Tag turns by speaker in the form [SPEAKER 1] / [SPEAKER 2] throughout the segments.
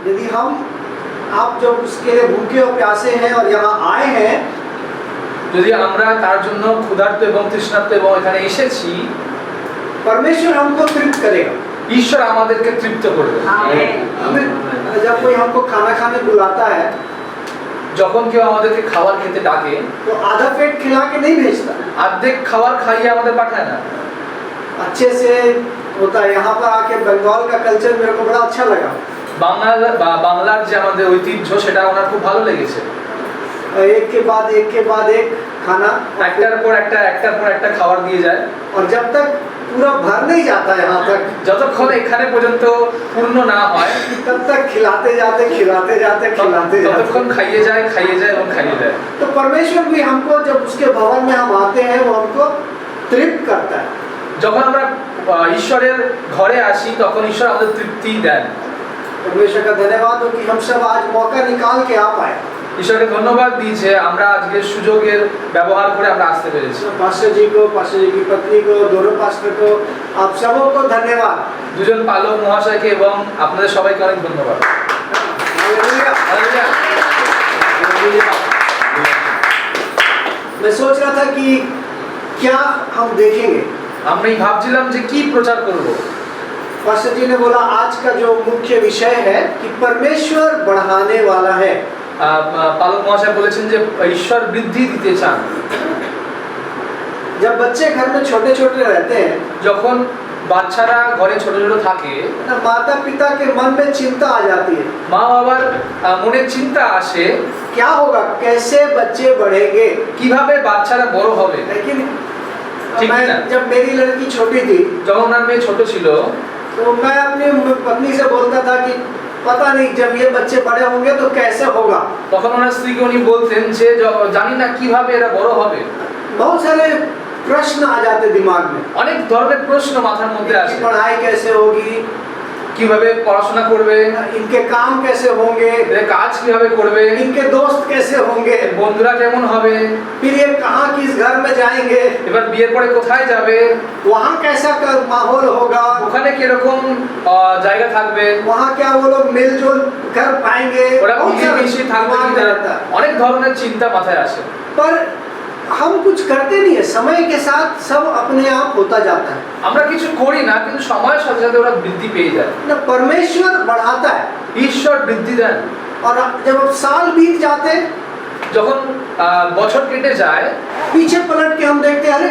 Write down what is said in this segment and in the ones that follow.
[SPEAKER 1] यदि आप जब उसके लिए भूखे और प्यासे हैं और यहाँ आए हैं,
[SPEAKER 2] যদি আমরা তার জন্য ক্ষুধার্ত এবং তৃষ্ণার্ত এবং এখানে এসেছি,
[SPEAKER 1] परमेश्वर हमको तृप्त करेगा।
[SPEAKER 2] ঈশ্বর আমাদেরকে তৃপ্ত করবে।
[SPEAKER 1] हमें जब कोई हमको खाना खाने बुलाता है,
[SPEAKER 2] যখন কেউ আমাদেরকে খাবার খেতে ডাকে,
[SPEAKER 1] तो आधा पेट खिला के नहीं भेजता,
[SPEAKER 2] অর্ধেক খাবার খাইয়ে আমাদের পাঠায় না।
[SPEAKER 1] अच्छे से होता है। यहाँ पर आके बंगाल का कल्चर मेरे को बड़ा अच्छा लगा।
[SPEAKER 2] বাংলার যে আমাদের ঐতিহ্য সেটা ওনার খুব ভালো লেগেছে।
[SPEAKER 1] एक के बाद एक खाना,
[SPEAKER 2] একটার পর একটা খাবার দিয়ে যায়,
[SPEAKER 1] और जब तक पूरा भर नहीं जाता यहाँ तक,
[SPEAKER 2] যতক্ষণ এখানে পর্যন্ত পূর্ণ না হয়
[SPEAKER 1] तब तक खिलाते जाते
[SPEAKER 2] ততক্ষণ খাইয়ে যায় এবং খাইয়ে যায়।
[SPEAKER 1] तो परमेश्वर भी हमको जब उसके भवन में हम आते हैं, वो हमको तृप्त करता है।
[SPEAKER 2] যখন আমরা ঈশ্বরের ঘরে আসি তখন ঈশ্বর আমাদের তৃপ্তি দেন।
[SPEAKER 1] परमेश्वर का धन्यवाद हो कि हम सब आज मौका निकाल के आ पाए।
[SPEAKER 2] ঈশ্বরকে ধন্যবাদ দিই যে আমরা আজকে সুযোগের ব্যবহার করে আমরা আসতে পেরেছি।
[SPEAKER 1] पास्टर जी को, पास्टर जी की पत्नी को, दोनों पास्टर को, आप सबों को धन्यवाद।
[SPEAKER 2] দুজন পালক মহাশয়কে এবং আপনাদের সবাইকে অনেক ধন্যবাদ।
[SPEAKER 1] हालेलुया।
[SPEAKER 2] হালেলুয়া।
[SPEAKER 1] मैं सोच रहा था कि क्या हम देखेंगे।
[SPEAKER 2] আমি ভাবছিলাম যে কি প্রচার করব।
[SPEAKER 1] पास्टर जी ने बोला आज का जो मुख्य विषय है कि परमेश्वर बढ़ाने वाला है।
[SPEAKER 2] পালক মহাশয় বলেছেন যে ঈশ্বর বৃদ্ধি দিতে চান।
[SPEAKER 1] जब बच्चे घर में छोटे छोटे रहते हैं,
[SPEAKER 2] যখন বাচ্চারা ঘরে ছোট ছোট থাকে,
[SPEAKER 1] माता पिता के मन में चिंता आ जाती है।
[SPEAKER 2] মা বাবার মনে চিন্তা আসে
[SPEAKER 1] क्या होगा, कैसे बच्चे बढ़ेंगे,
[SPEAKER 2] কিভাবে বাচ্চারা বড় হবে।
[SPEAKER 1] लेकिन
[SPEAKER 2] ठीक है ना?
[SPEAKER 1] जब मेरी लड़की छोटी थी,
[SPEAKER 2] যখন ওনার মেয়ে ছোট ছিল,
[SPEAKER 1] तो मैं अपनी पत्नी से बोलता था कि पता नहीं जब ये बच्चे बड़े होंगे तो कैसे होगा।
[SPEAKER 2] তখন ওনার স্ত্রীকে উনি বলতেন যে জানি না কিভাবে এরা বড় হবে।
[SPEAKER 1] बहुत सारे प्रश्न आ जाते दिमाग में,
[SPEAKER 2] অনেক ধরনের প্রশ্ন মাথার মধ্যে আসে।
[SPEAKER 1] इनकी पढ़ाई कैसे होगी,
[SPEAKER 2] কিভাবে পড়াশোনা করবে,
[SPEAKER 1] इनके काम कैसे होंगे,
[SPEAKER 2] এরা काज কিভাবে করবে,
[SPEAKER 1] इनके दोस्त कैसे होंगे,
[SPEAKER 2] বন্ধুরা কেমন হবে,
[SPEAKER 1] फिर ये कहाँ किस घर में जाएंगे,
[SPEAKER 2] এবার বিয়ের পরে কোথায় যাবে,
[SPEAKER 1] वहाँ कैसा माहौल होगा,
[SPEAKER 2] ওখানে কিরকম জায়গা থাকবে,
[SPEAKER 1] वहाँ क्या वो लोग मिलजुल कर पाएंगे,
[SPEAKER 2] ওরা
[SPEAKER 1] बहुत सारा
[SPEAKER 2] মিলেমিশে থাকবে
[SPEAKER 1] दिमाग में
[SPEAKER 2] কিনা,
[SPEAKER 1] रहता है।
[SPEAKER 2] অনেক ধরনের চিন্তা মাথায় আসে।
[SPEAKER 1] पर हम कुछ करते नहीं है, समय के साथ सब अपने आप होता जाता है
[SPEAKER 2] আমরা কিছু করি না, কিন্তু সময়ের সাথে সাথে ওরা বৃদ্ধি পেয়ে যায়।
[SPEAKER 1] ना। परमेश्वर बढ़ाता है,
[SPEAKER 2] ঈশ্বর বৃদ্ধি দেন।
[SPEAKER 1] और जब साल बीत जाते,
[SPEAKER 2] যখন বছর কেটে যায়,
[SPEAKER 1] पीछे पलट के हम देखते हैं, अरे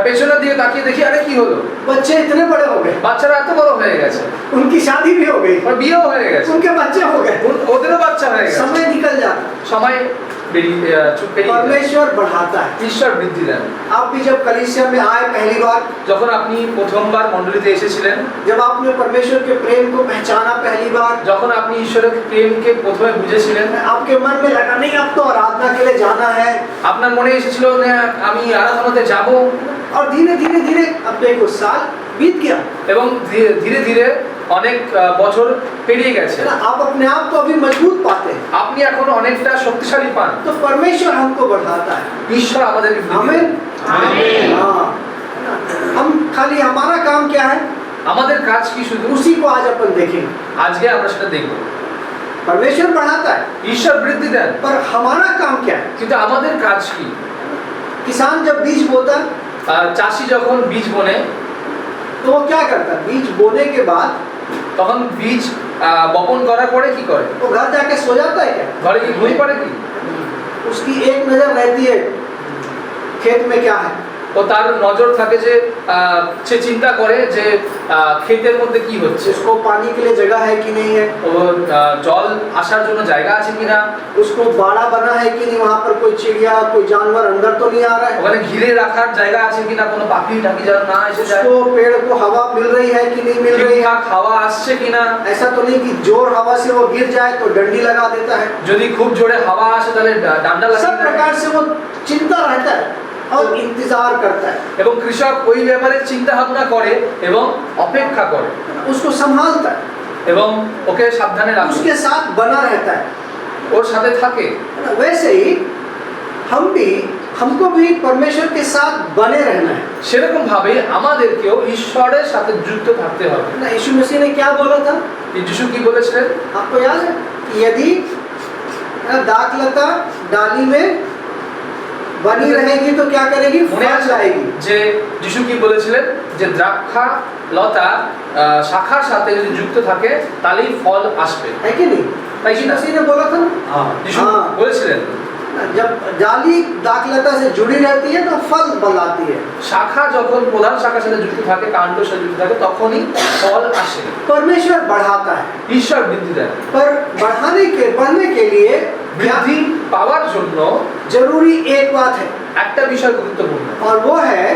[SPEAKER 2] পেছনের দিকে তাকিয়ে দেখি আরে কি হলো,
[SPEAKER 1] बच्चे इतने बड़े हो गए,
[SPEAKER 2] বাচ্চারা এত বড় হয়ে গেছে,
[SPEAKER 1] उनकी शादी भी हो गई,
[SPEAKER 2] ওর বিয়েও হয়ে গেছে,
[SPEAKER 1] उनके बच्चे हो गए,
[SPEAKER 2] ওদেরও বাচ্চা হয়ে গেছে।
[SPEAKER 1] समय निकल जाता है।
[SPEAKER 2] সময় চুপে
[SPEAKER 1] परमेश्वर बढ़ाता है।
[SPEAKER 2] ঈশ্বর বৃদ্ধি দেন।
[SPEAKER 1] आप भी जब कलीसिया में आए पहली बार,
[SPEAKER 2] যখন আপনি প্রথমবার মণ্ডলীতে এসেছিলেন,
[SPEAKER 1] जब आपने परमेश्वर के प्रेम को पहचाना पहली बार,
[SPEAKER 2] যখন আপনি ঈশ্বরের প্রেমকে প্রথমে বুঝেছিলেন,
[SPEAKER 1] आपके मन में लगा नहीं अब तो आराधना के लिए जाना है,
[SPEAKER 2] আপনার মনে এসেছিল না আমি আরাধনাতে যাব,
[SPEAKER 1] और धीरे धीरे धीरे अब देखो साल बीत गया,
[SPEAKER 2] এবং ধীরে ধীরে অনেক বছর পেরিয়ে গেছে।
[SPEAKER 1] है ना? आप अपने आप को अभी मजबूत पाते हैं,
[SPEAKER 2] আপনি এখন অনেকটা শক্তিশালী পান।
[SPEAKER 1] तो परमेश्वर हमको बढ़ाता है।
[SPEAKER 2] ঈশ্বর আমাদেরকে বৃদ্ধি
[SPEAKER 1] आमीन।
[SPEAKER 2] দেন। आमीन।
[SPEAKER 1] हाँ, हम खाली हमारा काम क्या है,
[SPEAKER 2] আমাদের কাজ কি শুধু
[SPEAKER 1] उसी को आज अपन देखेंगे।
[SPEAKER 2] আজকে আমরা সেটা দেখব।
[SPEAKER 1] परमेश्वर बढ़ाता है,
[SPEAKER 2] ঈশ্বর বৃদ্ধি দেন,
[SPEAKER 1] पर हमारा काम क्या है।
[SPEAKER 2] কিন্তু আমাদের কাজ কি?
[SPEAKER 1] किसान जब बीज बोता है
[SPEAKER 2] চাষি যখন বীজ বোনে,
[SPEAKER 1] तो वो क्या करता है, बीज बोने के बाद
[SPEAKER 2] তখন বীজ বপন করার পরে কি করে?
[SPEAKER 1] वो घर जाके सो जाता है क्या,
[SPEAKER 2] ঘরে কি ঘুমিয়ে পড়ে কি?
[SPEAKER 1] उसकी एक नजर रहती है खेत में क्या है,
[SPEAKER 2] ও তার নজর থাকে যে সে চিন্তা করে যে ক্ষেতের মধ্যে কি হচ্ছে,
[SPEAKER 1] उसको पानी के लिए जगह है कि नहीं है,
[SPEAKER 2] ও জল আসার জন্য জায়গা আছে কিনা,
[SPEAKER 1] उसको बाड़ा बना है कि नहीं, वहाँ पर कोई चिड़िया कोई जानवर अंदर तो नहीं आ रहा है,
[SPEAKER 2] ওখানে ঘিরে রাখার জায়গা আছে কিনা, কোনো পাখি ঢাকি যেন না এসে যায়,
[SPEAKER 1] उसको पेड़ को हवा मिल रही है कि नहीं मिल रही है,
[SPEAKER 2] ঠিকঠাক হাওয়া আসছে কিনা,
[SPEAKER 1] ऐसा तो नहीं कि जोर हवा से वो गिर जाए तो डंडी लगा देता है।
[SPEAKER 2] যদি খুব জোরে হাওয়া আসে তাহলে ডান্ডা
[SPEAKER 1] सब
[SPEAKER 2] লাগিয়ে দেয়।
[SPEAKER 1] प्रकार से वो चिंता रहता है और इंतजार करता है,
[SPEAKER 2] এবং কৃষক ওই ব্যাপারে চিন্তা ভাবনা করে এবং অপেক্ষা করে
[SPEAKER 1] उसको संभालता है,
[SPEAKER 2] এবং ওকে সাবধানে রাখে,
[SPEAKER 1] उसके साथ बना रहता है।
[SPEAKER 2] ওর সাথে থাকে।
[SPEAKER 1] वैसे ही हम भी हमको भी परमेश्वर के साथ बने रहना है
[SPEAKER 2] সেরকম ভাবে আমাদেরকেও ঈশ্বরের সাথে যুক্ত থাকতে হবে।
[SPEAKER 1] ना। यीशु मसीह ने क्या बोला था,
[SPEAKER 2] যিশু কি বলেছিলেন?
[SPEAKER 1] आपको याद है? यदि दाखलता डाली में बनी रहेगी तो क्या करेगी,
[SPEAKER 2] মনে
[SPEAKER 1] फल
[SPEAKER 2] আছে
[SPEAKER 1] लाएगी।
[SPEAKER 2] যে যিশু কি বলেছিলেন যে দ্রাক্ষা লতা শাখার সাথে যদি যুক্ত থাকে তাহলেই ফল আসবে,
[SPEAKER 1] है कि नहीं?
[SPEAKER 2] তাই কি
[SPEAKER 1] यीशु
[SPEAKER 2] না?
[SPEAKER 1] मसीह ने बोला था ना।
[SPEAKER 2] যিশু
[SPEAKER 1] हाँ।
[SPEAKER 2] বলেছিলেন
[SPEAKER 1] जब डाली दाखलता से जुड़ी रहती है तो फल बनाती है।
[SPEAKER 2] শাখা যখন প্রধান শাখার সাথে যুক্ত থাকে, কাণ্ড সাথে যুক্ত থাকে, তখনই ফল আসে।
[SPEAKER 1] परमेश्वर बढ़ाता है,
[SPEAKER 2] ঈশ্বর বৃদ্ধি দেন।
[SPEAKER 1] पर बढ़ने के लिए
[SPEAKER 2] বৃদ্ধি পাওয়ার জন্য
[SPEAKER 1] जरूरी एक बात है,
[SPEAKER 2] একটা বিষয় গুরুত্বপূর্ণ,
[SPEAKER 1] और वो है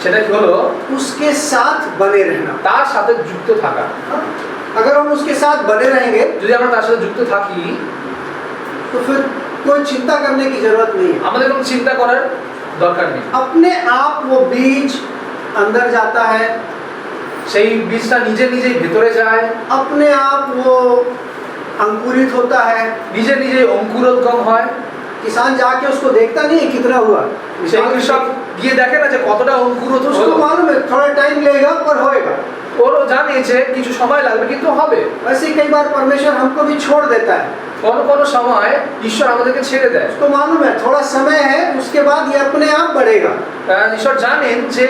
[SPEAKER 2] সেটা কি হলো?
[SPEAKER 1] उसके साथ बने रहना।
[SPEAKER 2] তার সাথে যুক্ত থাকা।
[SPEAKER 1] अगर हम उसके साथ बने रहेंगे
[SPEAKER 2] যদি আমরা তার সাথে যুক্ত থাকি
[SPEAKER 1] तो फिर कोई चिंता करने की जरूरत नहीं है।
[SPEAKER 2] আমাদের কোনো চিন্তা করার দরকার নেই।
[SPEAKER 1] अपने आप वो बीज अंदर जाता है,
[SPEAKER 2] সেই বীজটা নিজে নিজেই ভেতরে যায়,
[SPEAKER 1] अपने आप वो अंकुरित होता है।
[SPEAKER 2] নিজে নিজেই অঙ্কুরোদ্গম হয়।
[SPEAKER 1] किसान जाके उसको देखता नहीं है कितना हुआ,
[SPEAKER 2] সেই কৃষক গিয়ে দেখে না যে কতটা অঙ্কুরোদ
[SPEAKER 1] तो उसको
[SPEAKER 2] হলো।
[SPEAKER 1] मालूम है थोड़ा टाइम लेगा पर होएगा।
[SPEAKER 2] ওরও জানে যে কিছু সময় লাগবে কিন্তু হবে।
[SPEAKER 1] वैसे ही कई बार परमेश्वर हमको भी छोड़ देता है,
[SPEAKER 2] কোনো কোনো সময় ঈশ্বর আমাদেরকে ছেড়ে দেয়।
[SPEAKER 1] उसको मालूम है थोड़ा समय है, उसके बाद ये अपने आप बढ़ेगा।
[SPEAKER 2] ঈশ্বর জানেন যে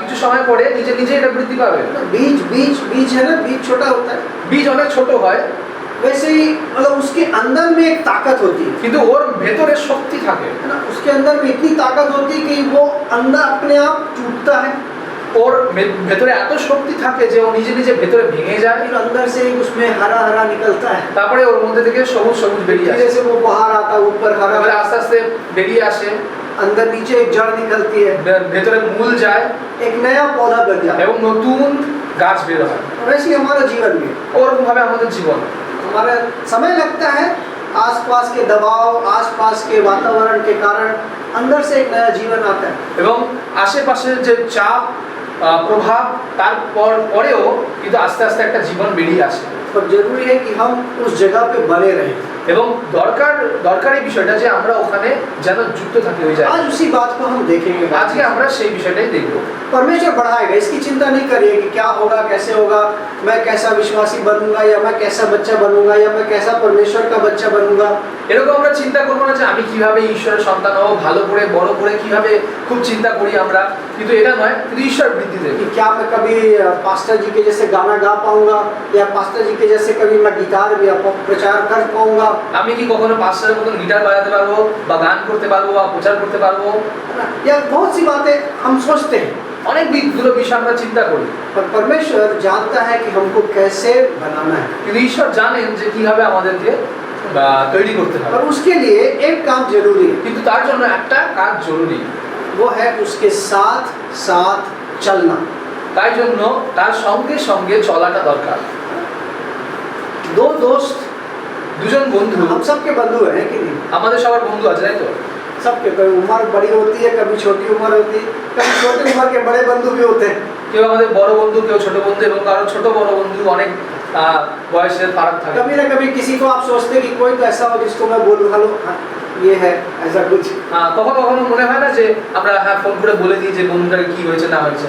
[SPEAKER 2] কিছু সময় পরে নিজে নিজে এটা বৃদ্ধি পাবে।
[SPEAKER 1] बीज बीज बीज है ना, बीज छोटा होता है,
[SPEAKER 2] বীজ অনেক ছোট হয়
[SPEAKER 1] वैसे ही मतलब उसके अंदर में एक ताकत होती है
[SPEAKER 2] কিন্তু ওর ভেতরে শক্তি থাকে।
[SPEAKER 1] है ना। उसके अंदर में इतनी ताकत होती है कि वो अंदर अपने आप टूटता है,
[SPEAKER 2] ওর ভেতরে এত শক্তি থাকে যে ও নিজে নিজে ভেতরে ভেঙে যায়,
[SPEAKER 1] फिर अंदर से उसमें हरा हरा निकलता है,
[SPEAKER 2] তারপরে ওর মধ্যে থেকে সবুজ সবুজ বেরিয়ে আসে।
[SPEAKER 1] धीरे से वो बाहर आता है, ऊपर हरा
[SPEAKER 2] তারপরে
[SPEAKER 1] हरा,
[SPEAKER 2] আস্তে আস্তে বেরিয়ে আসে,
[SPEAKER 1] अंदर नीचे एक जड़ निकलती है,
[SPEAKER 2] ভেতরে মূল যায়
[SPEAKER 1] एक नया पौधा बन जाता है।
[SPEAKER 2] এবং नतून গাছ বের হয়।
[SPEAKER 1] वैसे ही हमारा जीवन भी है।
[SPEAKER 2] ওরকম ভাবে আমাদের জীবন।
[SPEAKER 1] हमारा समय लगता है, आसपास के दबाव, आसपास के वातावरण के कारण अंदर से एक नया जीवन आता है।
[SPEAKER 2] এবং আশেপাশের যে চাপ প্রভাব তারপর পরেও কিন্তু আস্তে আস্তে একটা জীবন বেরিয়ে আসে।
[SPEAKER 1] पर जरूरी है कि हम उस जगह पे बने रहें।
[SPEAKER 2] এবং দরকারি বিষয়টা যে আমরা ওখানে যেন যুক্ত থাকি ওই জায়গায়।
[SPEAKER 1] आज उसी बात को हम देखेंगे।
[SPEAKER 2] আজকে আমরা সেই বিষয়টাই দেখব।
[SPEAKER 1] परमेश्वर बढ़ाएगा, इसकी चिंता नहीं करिए कि क्या होगा, कैसे होगा, मैं कैसा विश्वासी बनूंगा, या मैं कैसा बच्चा बनूंगा, या मैं कैसा परमेश्वर का बच्चा बनूंगा।
[SPEAKER 2] এরকम আমরা চিন্তা করবো না যে আমি কিভাবে ঈশ্বরের সন্তান হব, ভালো করে বড় করে কিভাবে খুব চিন্তা করি আমরা, কিন্তু এটা নয়, কিন্তু ঈশ্বর বৃদ্ধি দেবে।
[SPEAKER 1] कि क्या मैं कभी पास्टर जी के जैसे गाना गा पाऊंगा, या पास्टर जी के जैसे कभी मैं गिटार या प्रचार कर पाऊंगा।
[SPEAKER 2] আমি কি কখনো পাঁচটার মতন গিটার বাজাতে পারবো বা গান করতে পারবো বা প্রচার করতে পারবো?
[SPEAKER 1] या बहुत सी बातें हम सोचते हैं,
[SPEAKER 2] অনেকগুলো বিষয় আমরা চিন্তা করি,
[SPEAKER 1] पर परमेश्वर जानता है कि हमको कैसे बनाना है,
[SPEAKER 2] কিন্তু ঈশ্বর জানেন যে কিভাবে আমাদেরকে তৈরি করতে হবে।
[SPEAKER 1] और उसके लिए एक काम जरूरी है,
[SPEAKER 2] কিন্তু তার জন্য একটা কাজ জরুরি,
[SPEAKER 1] वो है उसके साथ साथ चलना।
[SPEAKER 2] তাই জন্য তার সঙ্গে সঙ্গে চলাটা দরকার।
[SPEAKER 1] दो दोस्त,
[SPEAKER 2] দুজন বন্ধু,
[SPEAKER 1] हम सबके बंधु हैं कि नहीं?
[SPEAKER 2] আমাদের সবার বন্ধু আছে তাই তো?
[SPEAKER 1] सबके, कभी उम्र बड़ी होती है, कभी छोटी उम्र होती है, कभी छोटी उम्र के बड़े बंधु भी होते हैं।
[SPEAKER 2] কেউ আমাদের বড় বন্ধু, কেউ ছোট বন্ধু, এবং কারো ছোট বড় বন্ধু অনেক বয়সের ফারাক থাকে।
[SPEAKER 1] कभी ना कभी किसी को आप सोचते हैं कि कोई तो ऐसा हो जिसको मैं बोलूँ, हेलो हाँ, ये है ऐसा कुछ।
[SPEAKER 2] কখনো কখনো মনে হয় না যে আমরা হ্যাঁ ফোন করে বলে দিই যে বন্ধুটার কি হয়েছে না হয়েছে।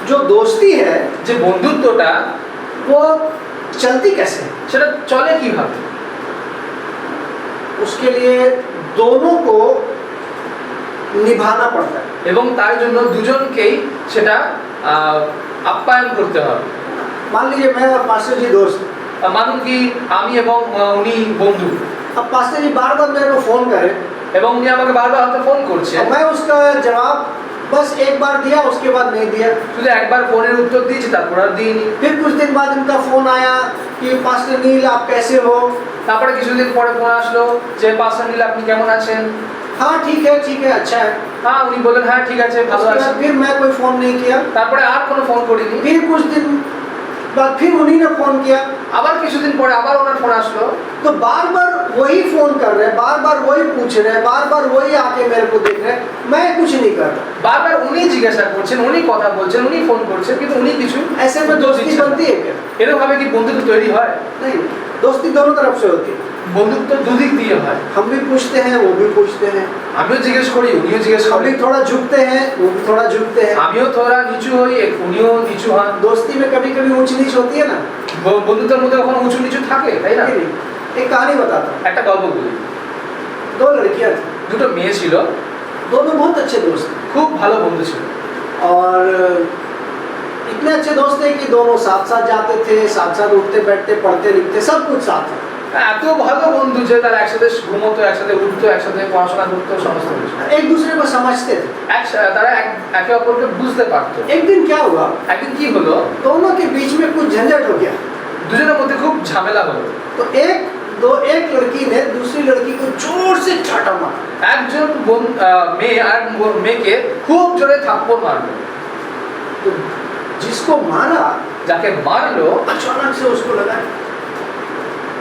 [SPEAKER 1] जो दोस्ती है
[SPEAKER 2] যে বন্ধুত্বটা
[SPEAKER 1] वो चलती कैसे है?
[SPEAKER 2] সেটা চলে কিভাবে?
[SPEAKER 1] उसके लिए दोनों को निभाना पड़ता है।
[SPEAKER 2] এবং তার জন্য দুজনকেই সেটা আপ্যায়ন করতে হবে।
[SPEAKER 1] मान लीजिए मैं और पास्टर जी दोस्त,
[SPEAKER 2] মানুন কি আমি এবং উনি বন্ধু,
[SPEAKER 1] अब पास्टर जी बार बार मेरे को फोन करें,
[SPEAKER 2] এবং উনি আমাকে বারবার হয়তো ফোন করছে,
[SPEAKER 1] और मैं उसका जवाब बस एक बार दिया, उसके बाद नहीं दिया।
[SPEAKER 2] শুধু একবার ফোনের উত্তর দিয়েছি, তারপর আর দিইনি।
[SPEAKER 1] फिर कुछ दिन बाद उनका फोन आया कि पास्टर नील आप कैसे हो?
[SPEAKER 2] তারপরে কিছুদিন পরে ফোন আসলো যে পাস্টার নীল আপনি কেমন আছেন?
[SPEAKER 1] हाँ ठीक है अच्छा है।
[SPEAKER 2] হ্যাঁ, উনি বললেন হ্যাঁ ঠিক আছে ভালো
[SPEAKER 1] उसके
[SPEAKER 2] আছে।
[SPEAKER 1] बाद फिर मैं कोई फोन नहीं किया।
[SPEAKER 2] তারপরে আর কোনো ফোন করিনি।
[SPEAKER 1] फिर कुछ दिन बाद फिर उन्हीं ने फोन किया,
[SPEAKER 2] আবার কিছুদিন পরে আবার ওনার ফোন আসলো।
[SPEAKER 1] तो बार बार वही फोन कर रहे हैं, बार बार वही पूछ रहे हैं, बार बार वही आके मेरे को देख रहे हैं, मैं कुछ नहीं कर रहा।
[SPEAKER 2] বারবার উনি জিজ্ঞাসা করছেন, উনি কথা বলছেন, উনি ফোন করছেন, কিন্তু উনি কিছু
[SPEAKER 1] ऐसे में दोस्ती बनती है क्या?
[SPEAKER 2] এরকম ভাবে কি বন্ধুত্ব তৈরি হয়?
[SPEAKER 1] नहीं। दोस्ती दोनों तरफ से होती है।
[SPEAKER 2] বন্ধুত্ব দুদিক দিয়ে হয়।
[SPEAKER 1] हम भी पूछते हैं, वो भी पूछते हैं।
[SPEAKER 2] আমিও জিজ্ঞেস করি, উনিও জিজ্ঞেস
[SPEAKER 1] हम
[SPEAKER 2] করেন।
[SPEAKER 1] भी थोड़ा झुकते हैं, वो भी थोड़ा झुकते हैं।
[SPEAKER 2] আমিও থোড়া নিচু হই, উনিও নিচু হন।
[SPEAKER 1] दोस्ती में कभी कभी ऊंच नीच होती है ना।
[SPEAKER 2] বন্ধুত্বের মধ্যে কখনো উঁচু নিচু থাকে, তাই না?
[SPEAKER 1] एक कहानी बताता हूँ।
[SPEAKER 2] একটা গল্প বলি।
[SPEAKER 1] दो लड़कियां थी,
[SPEAKER 2] দুটো মেয়ে ছিল,
[SPEAKER 1] दोनों बहुत अच्छे दोस्त थे।
[SPEAKER 2] খুব ভালো বন্ধু ছিল।
[SPEAKER 1] और इतने अच्छे दोस्त थे कि दोनों साथ साथ जाते थे, साथ साथ उठते बैठते, पढ़ते लिखते, सब कुछ साथ था।
[SPEAKER 2] এত ভালো বন্ধু যে তারা একসাথে ঘুমোতো, একসাথে উঠতো, একসাথে পড়াশোনা করতো, সমস্ত কিছু।
[SPEAKER 1] एक दूसरे को समझते थे।
[SPEAKER 2] তারা একে অপরকে বুঝতে পারতো।
[SPEAKER 1] एक दिन क्या हुआ,
[SPEAKER 2] একদিন কি হলো,
[SPEAKER 1] दोनों के बीच में कुछ झंझट हो गया।
[SPEAKER 2] দুজনের মধ্যে খুব ঝামেলা হলো।
[SPEAKER 1] तो एक लड़की ने दूसरी लड़की को जोर से चाटा मारा।
[SPEAKER 2] একজন মেয়ে আর মেয়েকে খুব জোরে থাপ্পড় মারলো।
[SPEAKER 1] तो जिसको मारा,
[SPEAKER 2] যাকে মারলো,
[SPEAKER 1] अचानक से उसको लगा,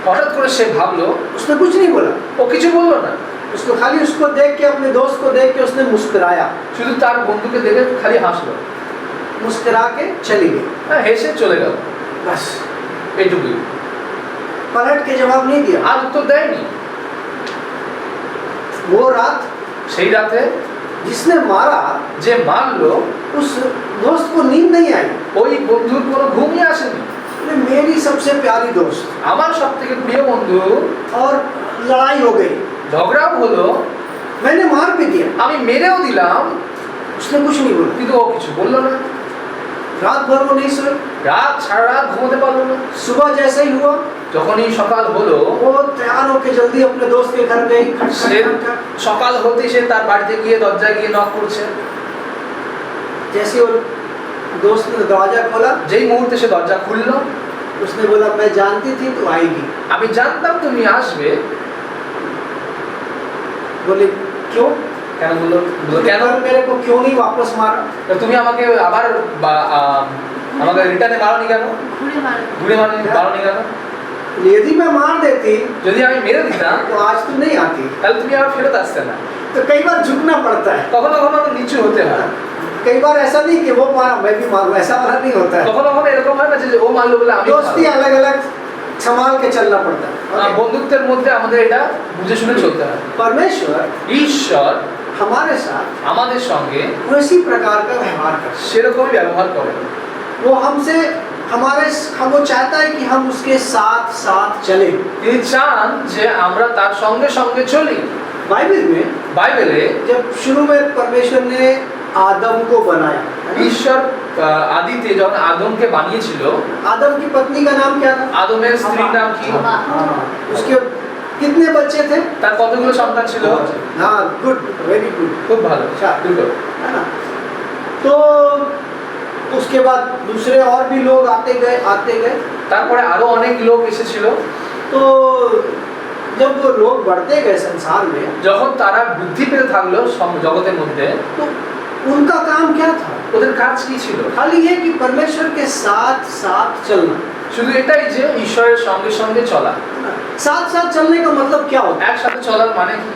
[SPEAKER 2] হঠাৎ করে সে ভাবলো,
[SPEAKER 1] उसने कुछ नहीं बोला,
[SPEAKER 2] ও কিছু বললো না,
[SPEAKER 1] उसको खाली उसको देख के, अपने दोस्त को देख के उसने मुस्कुराया,
[SPEAKER 2] শুধু তার বন্ধুকে দেখে খালি হাসলো,
[SPEAKER 1] मुस्कुरा के चली गई।
[SPEAKER 2] হেসে চলে গেল।
[SPEAKER 1] बस
[SPEAKER 2] এইটুকুই,
[SPEAKER 1] पलट के जवाब नहीं दिया।
[SPEAKER 2] আর উত্তর দেয়নি।
[SPEAKER 1] वो रात
[SPEAKER 2] সেই রাতে
[SPEAKER 1] जिसने मारा,
[SPEAKER 2] যে মারলো,
[SPEAKER 1] उस दोस्त को नींद नहीं आई।
[SPEAKER 2] ওই বন্ধুর কোনো ঘুমই আসেনি।
[SPEAKER 1] ये मेरी सबसे प्यारी दोस्त,
[SPEAKER 2] আমার সবথেকে প্রিয় বন্ধু,
[SPEAKER 1] और लड़ाई हो गई,
[SPEAKER 2] ঝগড়াও হলো,
[SPEAKER 1] मैंने मार भी दिया,
[SPEAKER 2] আমি মেরেও দিলাম,
[SPEAKER 1] उसने कुछ नहीं बोला।
[SPEAKER 2] কিন্তু ও কিছু বললো না।
[SPEAKER 1] रात भर वो नहीं सोई।
[SPEAKER 2] সারা রাত ঘুমোতে পারলো না।
[SPEAKER 1] सुबह जैसे ही हुआ,
[SPEAKER 2] যখনই সকাল হলো,
[SPEAKER 1] वो तैयार होके जल्दी अपने दोस्त के घर गई। खट खट
[SPEAKER 2] সে
[SPEAKER 1] खट खट।
[SPEAKER 2] সকাল হতেই সে তার বাড়িতে গিয়ে দরজায় গিয়ে নক করছে।
[SPEAKER 1] जैसे वो दोस्त ने दरवाजा खोला,
[SPEAKER 2] যেই মুহূর্তে সে দরজা খুললো,
[SPEAKER 1] उसने बोला, मैं जानती थी तू आएगी।
[SPEAKER 2] আমি জানতাম তুমি আসবে।
[SPEAKER 1] बोले क्यों?
[SPEAKER 2] কেন বললো? কেন
[SPEAKER 1] कल मेरे को क्यों नहीं वापस मारा?
[SPEAKER 2] তুমি আমাকে আবার আমাকে রিটার্নে মারোনি কেন? ঘুরে মারোনি কেন?
[SPEAKER 1] यदि मैं मार देती
[SPEAKER 2] যদি আমি মেরে দিতাম,
[SPEAKER 1] तो आज तू नहीं आती।
[SPEAKER 2] তাহলে তুমি আবার ফেরত আসতে না।
[SPEAKER 1] तो कई बार झुकना पड़ता है।
[SPEAKER 2] কখনো কখনো আমাকে নিচু হতে হয়।
[SPEAKER 1] कई बार ऐसा नहीं कि वो मारा मैं भी मारूं, ऐसा वाला नहीं होता है।
[SPEAKER 2] কখনো কখনো এরকম হয় না যে ও মারলো বলে আমি
[SPEAKER 1] दोस्ती अलग अलग संभाल के चलना पड़ता है।
[SPEAKER 2] মারবো। বন্ধুত্বের মধ্যে আমাদের এটা বুঝে শুনে চলতে হয়।
[SPEAKER 1] परमेश्वर
[SPEAKER 2] ঈশ্বর
[SPEAKER 1] हमारे साथ
[SPEAKER 2] আমাদের সঙ্গে
[SPEAKER 1] उसी प्रकार का व्यवहार करता
[SPEAKER 2] সেরকমই ব্যবহার করেন।
[SPEAKER 1] है। वो हमसे वो चाहता है कि हम उसके साथ साथ चले।
[SPEAKER 2] তিনি চান যে আমরা তার সঙ্গে সঙ্গে চলি।
[SPEAKER 1] बाइबल में
[SPEAKER 2] বাইবেলে
[SPEAKER 1] जब शुरू में परमेश्वर ने आदम को बनाया,
[SPEAKER 2] ঈশ্বর আদিতে যখন আদমকে বানিয়েছিল,
[SPEAKER 1] आदम की पत्नी का नाम क्या था?
[SPEAKER 2] আদমের স্ত্রীর নাম কি?
[SPEAKER 1] उसके कितने बच्चे थे?
[SPEAKER 2] তার কতগুলো সন্তান ছিল?
[SPEAKER 1] हाँ, गुड, वेरी गुड,
[SPEAKER 2] খুব ভালো, দুটো।
[SPEAKER 1] है ना? तो उसके बाद दूसरे और भी लोग आते गए।
[SPEAKER 2] তারপরে আরো অনেক লোক এসেছিল।
[SPEAKER 1] तो जब वो लोग बढ़ते गए संसार में,
[SPEAKER 2] যখন তারা বৃদ্ধি পেতে থাকলো জগতের মধ্যে,
[SPEAKER 1] तो उनका काम क्या था?
[SPEAKER 2] ওদের কাজ কি ছিল?
[SPEAKER 1] खाली ये कि परमेश्वर के साथ साथ चलना।
[SPEAKER 2] শুধু এটাই যে ঈশ্বরের সঙ্গে সঙ্গে চলা।
[SPEAKER 1] साथ साथ चलने का मतलब क्या होता है?
[SPEAKER 2] একসাথে চলার মানে কি?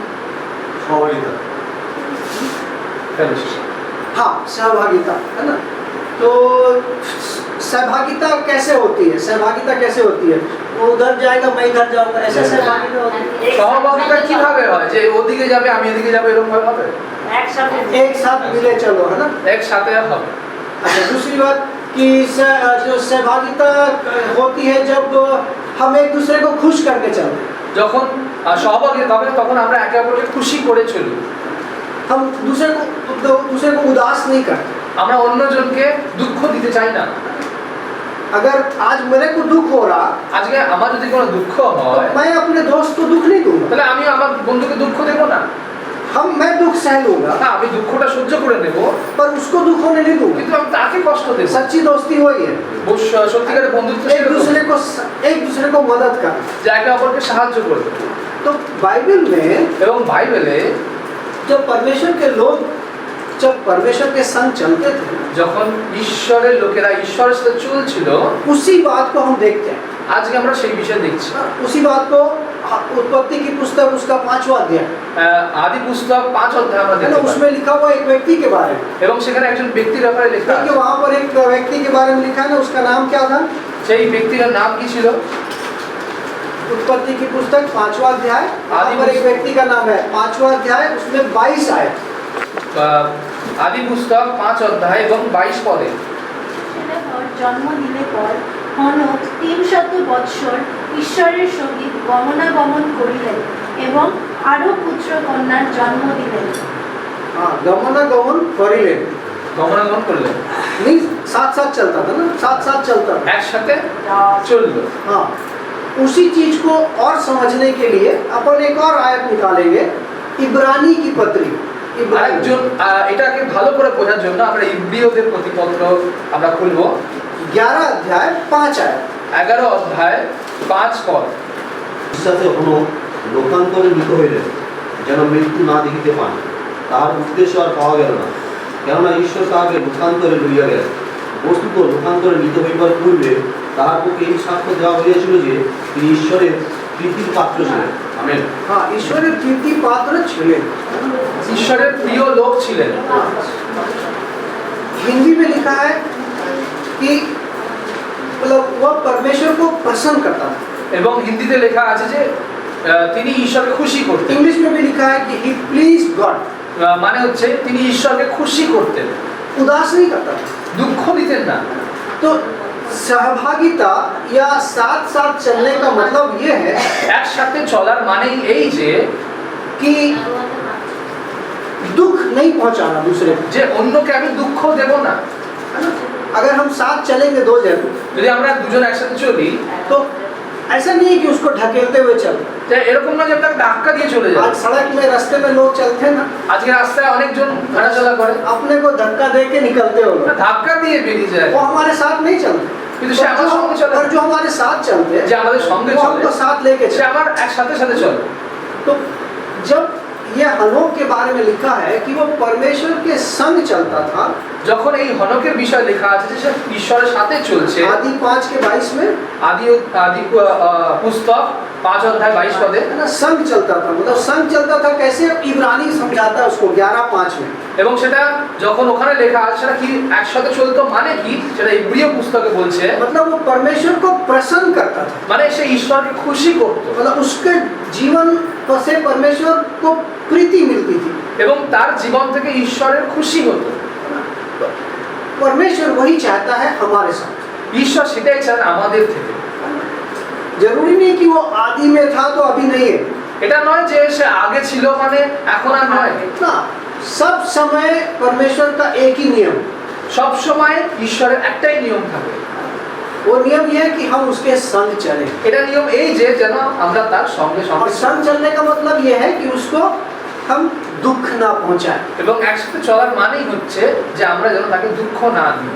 [SPEAKER 1] हाँ, सहभागिता, है ना? तो सहभागिता कैसे होती है? सहभागिता कैसे होती है? वो उधर जाएगा, मैं इधर जाऊंगा, ऐसे सहभागिता होती है?
[SPEAKER 2] সহভাগিতা কিভাবে হয়? যে ওদিকে যাবে আমি এদিকে যাবো, এরকম ভাবে হবে?
[SPEAKER 1] एक साथ मिले चलो, है ना?
[SPEAKER 2] একসাথে হবে।
[SPEAKER 1] अच्छा, दूसरी बात कि जो सहभागिता होती है जब हम एक दूसरे को खुश करके चलते हैं।
[SPEAKER 2] যখন সহভাগিতা হবে তখন আমরা একে অপরকে খুশি করে চলি।
[SPEAKER 1] हम दूसरे को उदास नहीं करते।
[SPEAKER 2] আমরা অন্যজনকে দুঃখ দিতে চাই না।
[SPEAKER 1] अगर आज मेरे को दुख हो रहा,
[SPEAKER 2] আজকে আমার যদি কোনো দুঃখ
[SPEAKER 1] तो
[SPEAKER 2] হয়,
[SPEAKER 1] मैं अपने दोस्त को दुख नहीं दूंगा।
[SPEAKER 2] তাহলে আমি আমার বন্ধুকে দুঃখ দেব না।
[SPEAKER 1] मैं दुख सह लूंगा,
[SPEAKER 2] না, আমি দুঃখটা সহ্য করে নেব,
[SPEAKER 1] पर उसको दुख होने नहीं दूंगा।
[SPEAKER 2] কিন্তু আমি তাকে কষ্ট দেব।
[SPEAKER 1] सच्ची दोस्ती वही है,
[SPEAKER 2] সত্যিকারের বন্ধুত্ব
[SPEAKER 1] एक दूसरे को मदद करना।
[SPEAKER 2] যে একে অপরকে সাহায্য করবে।
[SPEAKER 1] तो बाइबल में
[SPEAKER 2] এবং বাইবেলে
[SPEAKER 1] जब परमेश्वर के संग चलते थे,
[SPEAKER 2] যখন ঈশ্বরের লোকেরা ঈশ্বরের সাথে চলছিল,
[SPEAKER 1] उसी बात को हम देखते हैं।
[SPEAKER 2] আজকে আমরা সেই বিষয় দেখছি।
[SPEAKER 1] उसी बात को उत्पत्ति की पुस्तक उसका 5वां अध्याय,
[SPEAKER 2] আদি पुस्तक 5 অধ্যায় আমরা
[SPEAKER 1] है ना?
[SPEAKER 2] দেখতে পাই।
[SPEAKER 1] उसमें लिखा हुआ एक व्यक्ति के बारे में।
[SPEAKER 2] এবং সেখানে একজন ব্যক্তির ব্যাপারে লেখা
[SPEAKER 1] देखिए
[SPEAKER 2] আছে।
[SPEAKER 1] वहाँ पर एक व्यक्ति के बारे में लिखा है ना, उसका नाम क्या था?
[SPEAKER 2] সেই ব্যক্তির নাম কি ছিল?
[SPEAKER 1] उत्पत्ति की पुस्तक 5वां अध्याय,
[SPEAKER 2] आदि
[SPEAKER 1] यहाँ पर एक व्यक्ति का नाम है 5वां अध्याय, उसमें 22 आयत।
[SPEAKER 2] আদি পুস্তক 5 অধ্যায় এবং 22 পদে
[SPEAKER 3] ছেলেপর জন্ম দিলে পর হনক 300 বৎসর ঈশ্বরের সহিত গমনাগমন করিলেন এবং আরো পুত্র কন্যার জন্ম দিলেন।
[SPEAKER 1] हाँ, गमनागमन करिलेन
[SPEAKER 2] গমনাগমন করলেন,
[SPEAKER 1] मीन्स साथ साथ चलता था ना, साथ साथ चलता था।
[SPEAKER 2] একসাথে চললো।
[SPEAKER 1] हाँ, उसी चीज को और समझने के लिए अपन एक और आयत निकालेंगे, इब्रानी की पत्री। इब्रानी
[SPEAKER 2] আরেকজন এটাকে ভালো করে বোঝার জন্য আমরা ইব্রিয়দের প্রতিপত্র আমরা খুলবো
[SPEAKER 1] 11 अध्याय 5 आयत।
[SPEAKER 2] 11 অধ্যায় 5 পদ।
[SPEAKER 4] বিশ্বাসে হলো লোকান্তরে মৃত হইলেন যেন মৃত্যু না দেখিতে পান, তাহার উদ্দেশ্য আর পাওয়া গেল না, কেননা ঈশ্বর তাহাকে লোকান্তরে লইয়া গেলেন। বস্তুত লোকান্তরে মৃত হইবার পূর্বে তাহার পক্ষে এই সাক্ষ্য দেওয়া হইয়াছিল যে তিনি ঈশ্বরের প্রীতির পাত্র ছিলেন। আমেন।
[SPEAKER 1] हाँ, ईश्वरीय प्रीति पात्र छिले।
[SPEAKER 2] ঈশ্বরের প্রিয় লোক ছিলেন।
[SPEAKER 1] हिंदी में लिखा है कि मतलब वह परमेश्वर को प्रसन्न करता था।
[SPEAKER 2] এবং হিন্দিতে লেখা আছে যে তিনি ঈশ্বরকে খুশি করতেন।
[SPEAKER 1] इंग्लिश में भी लिखा है कि he pleased God।
[SPEAKER 2] মানে হচ্ছে তিনি ঈশ্বরকে খুশি করতেন,
[SPEAKER 1] उदास नहीं करता था।
[SPEAKER 2] দুঃখ দিতেন না।
[SPEAKER 1] तो सहभागिता या साथ साथ चलने का मतलब ये है
[SPEAKER 2] একসাথে চলার মানেই এই যে
[SPEAKER 1] कि दुख नहीं पहुंचाना दूसरे को।
[SPEAKER 2] যে অন্যকে আমি দুঃখ দেব না।
[SPEAKER 1] अगर हम साथ चलेंगे दो जन,
[SPEAKER 2] যদি আমরা দুজন একসাথে চলি
[SPEAKER 1] तो ऐसा नहीं है कि उसको ढकेलते हुए चल।
[SPEAKER 2] যে এরকম না যে তাকে ধাক্কা দিয়ে চলে যায়।
[SPEAKER 1] आज सड़क में रास्ते में लोग चलते हैं ना,
[SPEAKER 2] আজকে রাস্তায় অনেকজন হাঁটাচলা করে,
[SPEAKER 1] अपने को धक्का दे के निकलते हो लोग।
[SPEAKER 2] ধাক্কা দিয়ে বেরিয়ে যায়,
[SPEAKER 1] वो हमारे साथ नहीं चलते।
[SPEAKER 2] কিন্তু সে আমার সঙ্গে চলে।
[SPEAKER 1] और जो हमारे साथ चलते हैं
[SPEAKER 2] যে আমাদের সঙ্গে
[SPEAKER 1] वो
[SPEAKER 2] চলে
[SPEAKER 1] हमको साथ लेके
[SPEAKER 2] সে
[SPEAKER 1] चलते।
[SPEAKER 2] আমার একসাথে সাথে চলে।
[SPEAKER 1] तो जब ये हनोक के बारे में लिखा है कि वो परमेश्वर के संग चलता था,
[SPEAKER 2] যখন এই হনকের বিষয় লেখা আছে যে সে ঈশ্বরের সাথে চলছে,
[SPEAKER 1] आदि 5 के 22 में
[SPEAKER 2] আদি পুস্তক 5 অধ্যায় 22 পদে
[SPEAKER 1] है ना, संग चलता था। मतलब संग चलता था कैसे, इब्रानी समझाता है उसको 11:5 में।
[SPEAKER 2] এবং সেটা যখন ওখানে লেখা আছে সেটা কি একসাথে চলতো মানে কি সেটা ইব্রিয় পুস্তকে বলছে,
[SPEAKER 1] मतलब वो परमेश्वर को प्रसन्न करता था।
[SPEAKER 2] মানে সে ঈশ্বরকে খুশি করত
[SPEAKER 1] मतलब उसके जीवन से परमेश्वर को प्रीति मिलती थी।
[SPEAKER 2] এবং তার জীবন থেকে ঈশ্বরের খুশি হতো।
[SPEAKER 1] परमेश्वर वही चाहता है हमारे साथ।
[SPEAKER 2] ঈশ্বর সেটাই চান আমাদের থেকে।
[SPEAKER 1] जरूरी नहीं कि वो आदि में था तो अभी नहीं है
[SPEAKER 2] এটা নয় যে সে আগে ছিল মানে এখন আর নয়।
[SPEAKER 1] ना, सब समय परमेश्वर का एक ही नियम।
[SPEAKER 2] সব সময় ঈশ্বরের একটাই নিয়ম থাকে।
[SPEAKER 1] वो नियम ये है कि हम उसके संग चलें।
[SPEAKER 2] এটা নিয়ম এই যে যেন আমরা তার সঙ্গে
[SPEAKER 1] और
[SPEAKER 2] সঙ্গে
[SPEAKER 1] संग चलने का मतलब ये है कि उसको हम दुख ना पहुंचाएं।
[SPEAKER 2] এবং একসাথे চলার মানেই হচ্ছে যে আমরা যেন তাকে দুঃখ না দিই।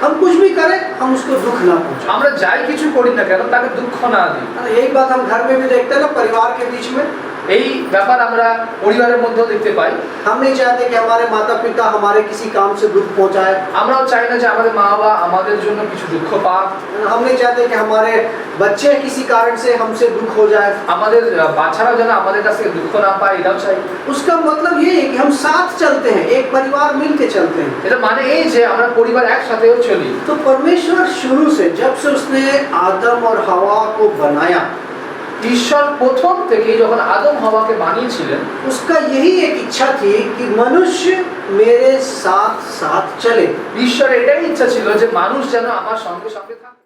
[SPEAKER 1] हम कुछ भी करें, हम उसको दुख ना पहुंचाएं।
[SPEAKER 2] আমরা যাই কিছু करी ना কেন তাকে দুঃখ না দিই।
[SPEAKER 1] यही बात हम घर में भी देखते हैं ना, परिवार के बीच में।
[SPEAKER 2] এই ব্যাপার আমরা পরিবারের মধ্যেও দেখতে পাই।
[SPEAKER 1] हम नहीं चाहते कि हमारे माता पिता हमारे किसी काम से दुख पहुंचाए।
[SPEAKER 2] আমরাও চাই না যে আমাদের মা বাবা আমাদের জন্য কিছু দুঃখ পাক।
[SPEAKER 1] हम नहीं चाहते कि हमारे बच्चे किसी कारण से हमसे दुख हो जाए।
[SPEAKER 2] আমাদের বাচ্চারাও যেন আমাদের কাছ থেকে দুঃখ না পায় এটাও চাই।
[SPEAKER 1] उसका मतलब ये है कि हम साथ चलते हैं, एक परिवार मिल के चलते हैं।
[SPEAKER 2] এটা মানে এই যে আমরা পরিবার একসাথেও চলি।
[SPEAKER 1] तो परमेश्वर शुरू से, जब से उसने आदम और हवा को बनाया,
[SPEAKER 2] ঈশ্বর প্রথম থেকেই যখন আদম হওয়াকে বানিয়েছিলেন
[SPEAKER 1] उसका यही एक इच्छा थी कि मनुष्य मेरे साथ साथ चले।
[SPEAKER 2] ঈশ্বর এটাই ইচ্ছা ছিল যে মানুষ যেন আমার সঙ্গে সঙ্গে থাকে।